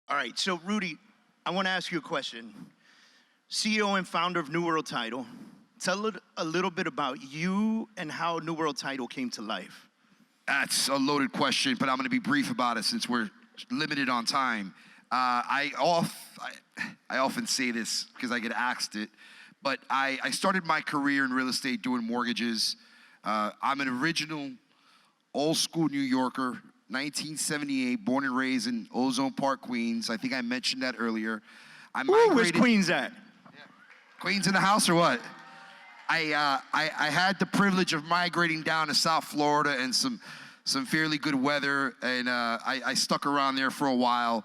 All right, so Rudy, I want to ask you a question. CEO and founder of New World Title. Tell a little bit about you and how New World Title came to life. That's a loaded question, but I'm going to be brief about it since we're limited on time. I often say this because I get asked it, but I started my career in real estate doing mortgages. I'm an original old school New Yorker, 1978, born and raised in Ozone Park, Queens. I think I mentioned that earlier. Where's Queens at? Yeah. Queens in the house or what? I had the privilege of migrating down to South Florida and some fairly good weather, and I stuck around there for a while.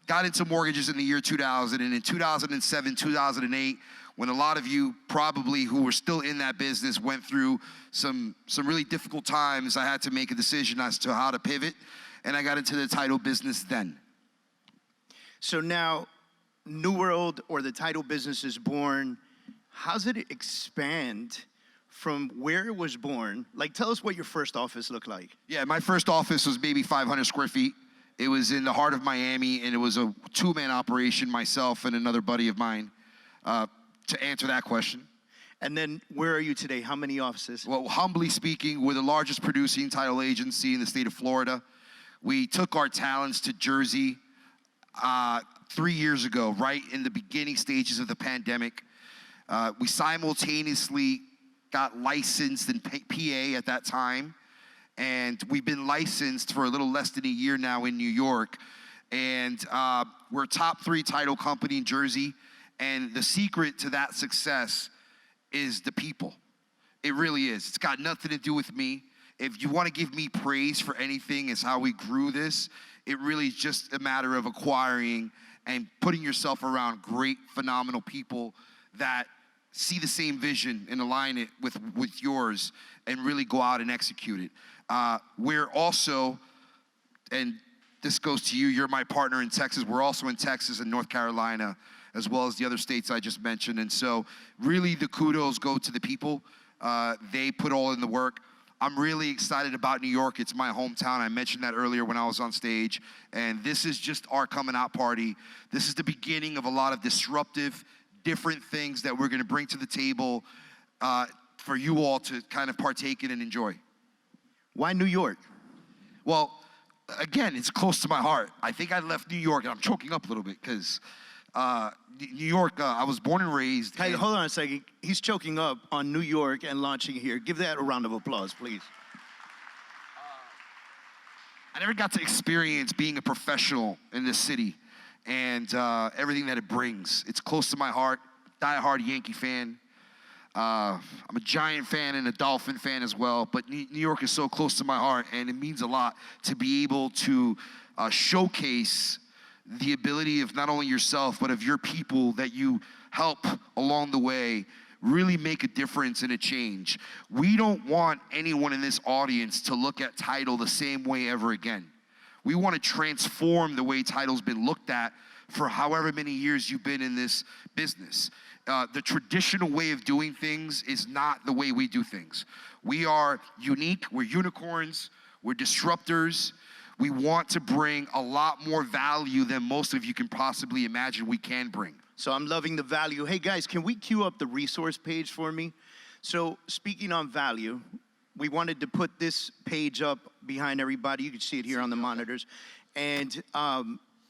Got into mortgages in the year 2000, and in 2007, 2008, when a lot of you probably who were still in that business went through some really difficult times, I had to make a decision as to how to pivot, and I got into the title business then. So now, New World, or the title business, is born. How does it expand from where it was born? Like, tell us what your first office looked like. Yeah, my first office was maybe 500 square feet. It was in the heart of Miami, and it was a two-man operation, myself and another buddy of mine, to answer that question. And then where are you today? How many offices? Well, humbly speaking, we're the largest producing title agency in the state of Florida. We took our talents to Jersey 3 years ago, right in the beginning stages of the pandemic. We simultaneously got licensed in PA at that time, and we've been licensed for a little less than a year now in New York. And we're a top 3 title company in Jersey, and the secret to that success is the people. It really is. It's got nothing to do with me. If you want to give me praise for anything, it's how we grew this. It really is just a matter of acquiring and putting yourself around great, phenomenal people that see the same vision and align it with yours and really go out and execute it. We're also, and this goes to you, you're my partner in Texas. We're also in Texas and North Carolina, as well as the other states I just mentioned. And so really the kudos go to the people. They put all in the work. I'm really excited about New York. It's my hometown. I mentioned that earlier when I was on stage. And this is just our coming out party. This is the beginning of a lot of disruptive, different things that we're gonna bring to the table for you all to kind of partake in and enjoy. Why New York? Well, again, it's close to my heart. I think I left New York, and I'm choking up a little bit because New York, I was born and raised. Hey, hold on a second. He's choking up on New York and launching here. Give that a round of applause, please. I never got to experience being a professional in this city and everything that it brings. It's close to my heart. Die-hard Yankee fan. I'm a Giant fan and a Dolphin fan as well, but New York is so close to my heart, and it means a lot to be able to showcase the ability of not only yourself, but of your people that you help along the way really make a difference and a change. We don't want anyone in this audience to look at title the same way ever again. We want to transform the way title's been looked at for however many years you've been in this business. The traditional way of doing things is not the way we do things. We are unique, we're unicorns, we're disruptors. We want to bring a lot more value than most of you can possibly imagine we can bring. So I'm loving the value. Hey guys, can we cue up the resource page for me? So speaking on value, we wanted to put this page up behind everybody. You can see it here on the monitors. And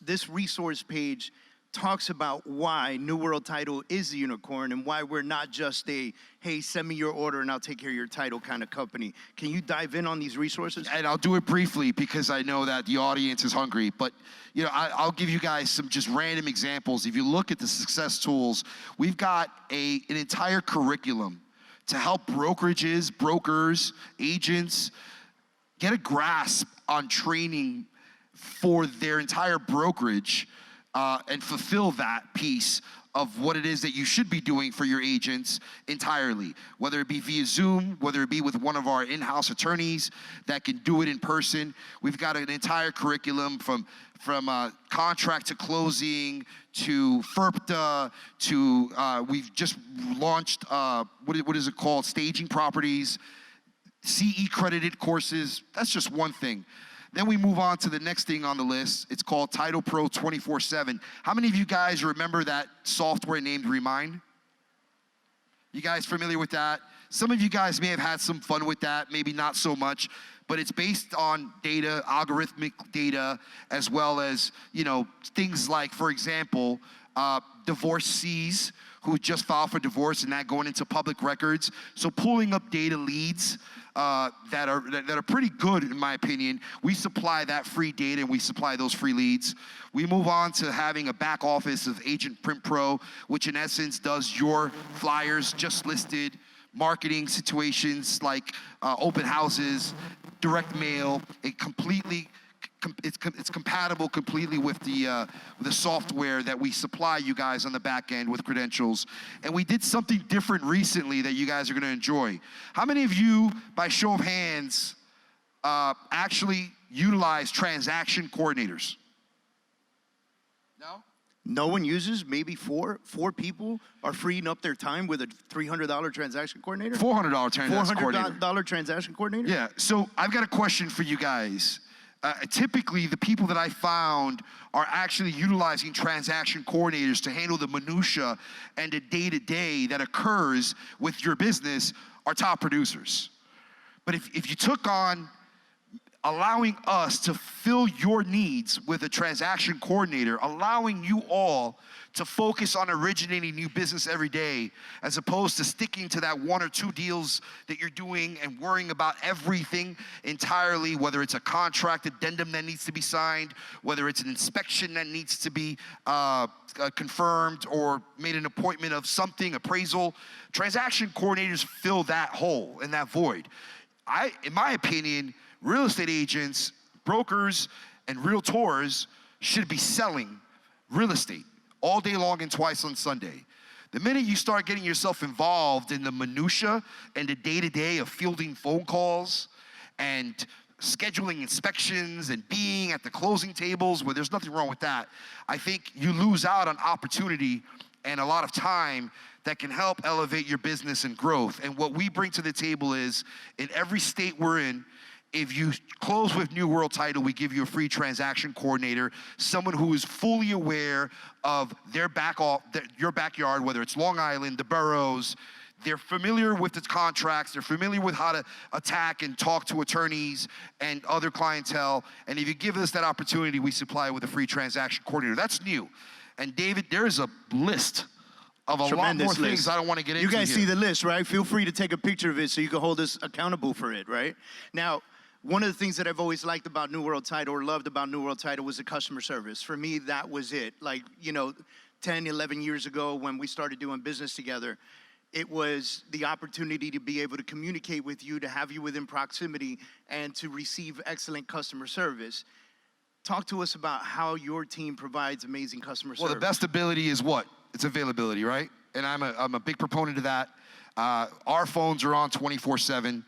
this resource page talks about why New World Title is a unicorn and why we're not just a, hey, send me your order and I'll take care of your title kind of company. Can you dive in on these resources? And I'll do it briefly because I know that the audience is hungry. But you know, I'll give you guys some just random examples. If you look at the success tools, we've got an entire curriculum to help brokerages, brokers, agents get a grasp on training for their entire brokerage and fulfill that piece of what it is that you should be doing for your agents entirely, whether it be via Zoom, whether it be with one of our in-house attorneys that can do it in person. We've got an entire curriculum from contract to closing to FERPTA to we've just launched what is it called? Staging properties, CE credited courses. That's just one thing. Then we move on to the next thing on the list. It's called Title Pro 24/7. How many of you guys remember that software named Remind? You guys familiar with that? Some of you guys may have had some fun with that, maybe not so much, but it's based on data, algorithmic data, as well as, things like, for example, divorcees who just filed for divorce and that going into public records. So pulling up data leads that are pretty good, in my opinion. We supply that free data and we supply those free leads. We move on to having a back office of Agent Print Pro, which in essence does your flyers, just listed, marketing situations like open houses, direct mail. It's compatible completely with the software that we supply you guys on the back end with credentials. And we did something different recently that you guys are going to enjoy. How many of you, by show of hands, actually utilize transaction coordinators? No? No one uses. Maybe four people are freeing up their time with a $300 transaction coordinator. $400 transaction coordinator. $400 transaction coordinator. Yeah. So I've got a question for you guys. Typically, the people that I found are actually utilizing transaction coordinators to handle the minutia and the day-to-day that occurs with your business are top producers. But if you took on allowing us to fill your needs with a transaction coordinator, allowing you all to focus on originating new business every day, as opposed to sticking to that one or two deals that you're doing and worrying about everything entirely, whether it's a contract addendum that needs to be signed, whether it's an inspection that needs to be confirmed or made an appointment of something, appraisal. Transaction coordinators fill that hole and that void. In my opinion, real estate agents, brokers, and realtors should be selling real estate all day long and twice on Sunday. The minute you start getting yourself involved in the minutia and the day-to-day of fielding phone calls and scheduling inspections and being at the closing tables, where there's nothing wrong with that, I think you lose out on opportunity and a lot of time that can help elevate your business and growth. And what we bring to the table is, in every state we're in, if you close with New World Title, we give you a free transaction coordinator, someone who is fully aware of your backyard, whether it's Long Island, the boroughs. They're familiar with its contracts. They're familiar with how to attack and talk to attorneys and other clientele. And if you give us that opportunity, we supply it with a free transaction coordinator. That's new. And David, there's a list of a lot more things I don't want to get into. You guys see the list, right? Feel free to take a picture of it so you can hold us accountable for it, right? Now, one of the things that I've always liked about New World Title, or loved about New World Title, was the customer service. For me, that was it. 10, 11 years ago when we started doing business together, it was the opportunity to be able to communicate with you, to have you within proximity, and to receive excellent customer service. Talk to us about how your team provides amazing customer service. Well, the best ability is what? It's availability, right? And I'm a big proponent of that. Our phones are on 24/7.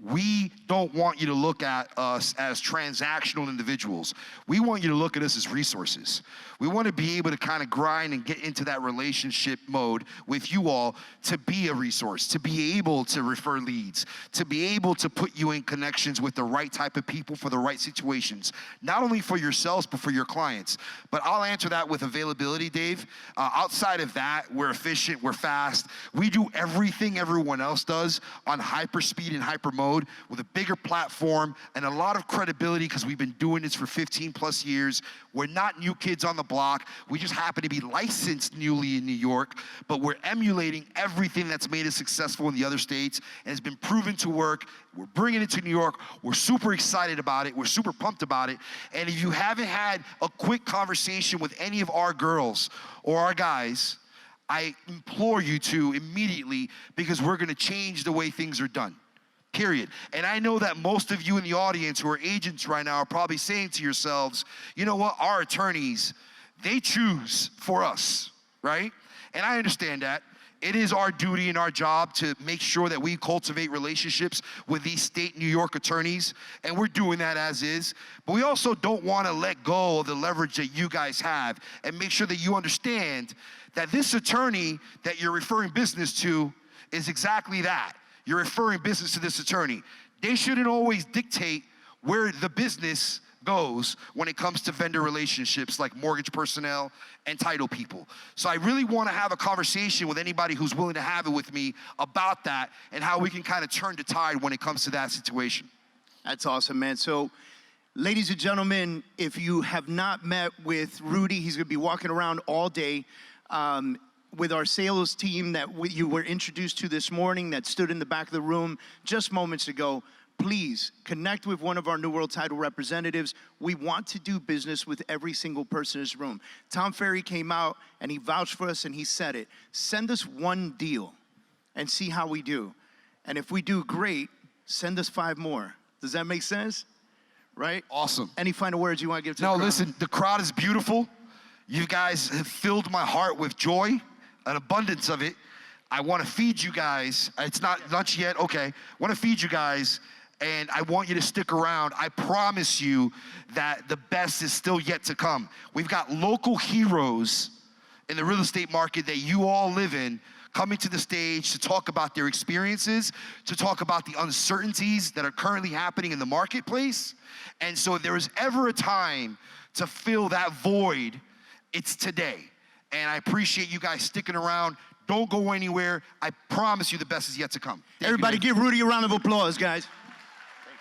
We don't want you to look at us as transactional individuals. We want you to look at us as resources. We want to be able to kind of grind and get into that relationship mode with you all to be a resource, to be able to refer leads, to be able to put you in connections with the right type of people for the right situations, not only for yourselves, but for your clients. But I'll answer that with availability, Dave. Outside of that, we're efficient, we're fast. We do everything everyone else does on hyper speed and hyper mode, with a bigger platform and a lot of credibility because we've been doing this for 15 plus years. We're not new kids on the block. We just happen to be licensed newly in New York, but we're emulating everything that's made us successful in the other states and has been proven to work. We're bringing it to New York. We're super excited about it. We're super pumped about it. And if you haven't had a quick conversation with any of our girls or our guys, I implore you to immediately, because we're going to change the way things are done. Period. And I know that most of you in the audience who are agents right now are probably saying to yourselves, you know what, our attorneys, they choose for us, right? And I understand that. It is our duty and our job to make sure that we cultivate relationships with these state New York attorneys, and we're doing that as is. But we also don't want to let go of the leverage that you guys have and make sure that you understand that this attorney that you're referring business to is exactly that. You're referring business to this attorney. They shouldn't always dictate where the business goes when it comes to vendor relationships like mortgage personnel and title people. So I really want to have a conversation with anybody who's willing to have it with me about that and how we can kind of turn the tide when it comes to that situation. That's awesome, man. So, ladies and gentlemen, if you have not met with Rudy, he's going to be walking around all day with our sales team that you were introduced to this morning that stood in the back of the room just moments ago. Please connect with one of our New World Title representatives. We want to do business with every single person in this room. Tom Ferry came out and he vouched for us and he said it. Send us one deal and see how we do. And if we do great, send us 5 more. Does that make sense? Right? Awesome. Any final words you want to give to the crowd? No, listen, the crowd is beautiful. You guys have filled my heart with joy, an abundance of it. I want to feed you guys. It's not lunch yet. Okay. I want to feed you guys. And I want you to stick around. I promise you that the best is still yet to come. We've got local heroes in the real estate market that you all live in coming to the stage to talk about their experiences, to talk about the uncertainties that are currently happening in the marketplace. And so if there is ever a time to fill that void, it's today. And I appreciate you guys sticking around. Don't go anywhere. I promise you the best is yet to come. Everybody give Rudy a round of applause, guys.